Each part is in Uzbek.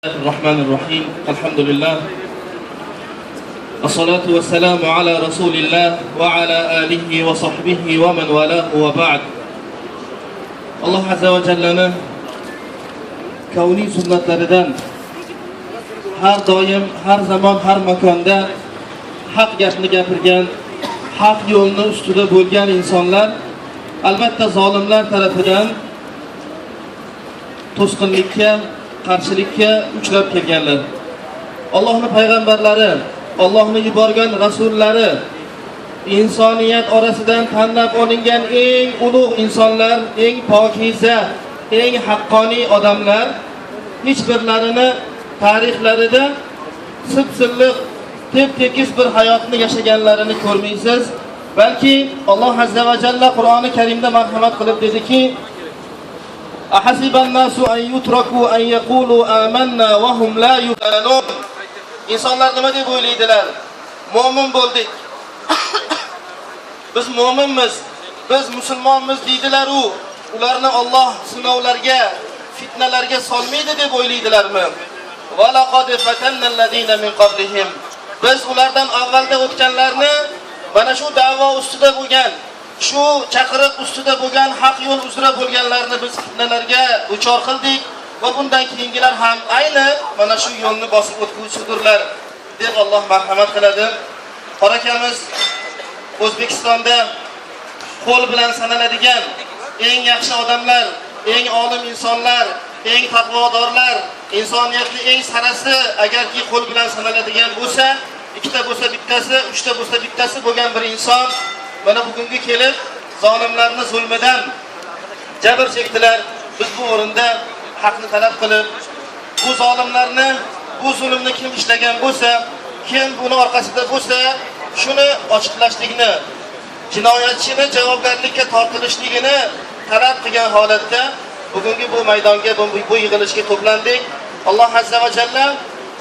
الرحمن الرحيم الحمد لله الصلاة والسلام على رسول الله وعلى آله وصحبه ومن والاه وبعد. Allah Azza va Jallani kavniy sunnatlaridan har doim, har zamon, har makonda haq gapni gapirgan, haq yo'lni ustida bo'lgan insonlar albatta zolimlar tarafidan to'sqinlikka, qarshilikka uchrab kelganlar. Allohning payg'ambarlari, Allohning yuborgan rasullari, insoniyat orasidan tanlab olingan eng ulug' insonlar, eng pokiza, eng haqqoniy odamlar hech birlarini tarixlarida sip-silliq, tep-tekis bir hayotni yashaganlarini ko'rmaysiz. Balki Alloh Azza va Jalla Qur'oni Karimda marhamat qilib dediki: Ahasiban nasu an yutraku an yaqulu amanna wa hum la yuftanun. İnsanlar nima deb o'ylaydilar? Mo'min bo'ldik. Biz mo'minmiz, biz musulmonmiz deydilar u. Ularni Alloh sinovlarga, fitnalarga solmaydi deb o'ylaydilarmi? Va laqad fatanna allazina min qablihim. Biz ulardan avvalda o'tganlarni mana shu da'vo ustida bo'lgan, shu chaqiriq ustida bo'lgan, haq yo'l uzra bo'lganlarni biz fitnalarga duchor qildik va bundan keyingilar ham ayni mana shu yo'lni bosib o'tuvchidirlar deb Alloh marhamat qiladi. Qorakamiz O'zbekistonda qo'l bilan sanaladigan eng yaxshi odamlar, eng olim insonlar, eng taqvodorlar, insoniyatning eng sarasi agarki qo'l bilan sanaladigan bo'lsa, ikkita bo'lsa bittasi, uchta bo'lsa bittasi bo'lgan bir inson mana bugungi kelib zolimlarning zulmidan jabr chekdilar. Biz bu o'rinda haqni talab qilib, bu zolimlarni, bu zulmni kim ishlagan bo'lsa, kim buni orqasida bo'lsa, shuni ochiqlashlikni, jinoyatchini javobgarlikka tortilishligini talab qilgan holatda bugungi bu maydonga, bu yig'ilishga to'plandik. Alloh Azza va Jalla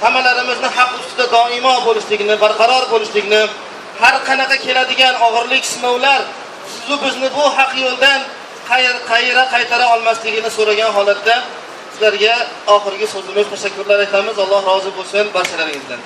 hammalarimizni haq ustida doimo bo'lishligini, barqaror bo'lishligini, har qanaqa keladigan og'irlik, sinovlar siz bizni bu haq yo'ldan qayra qaytara olmasligini so'ragan holatda sizlarga oxirgi so'zimiz tashakkurlar aytamiz. Alloh rozi bo'lsin barchalaringizdan.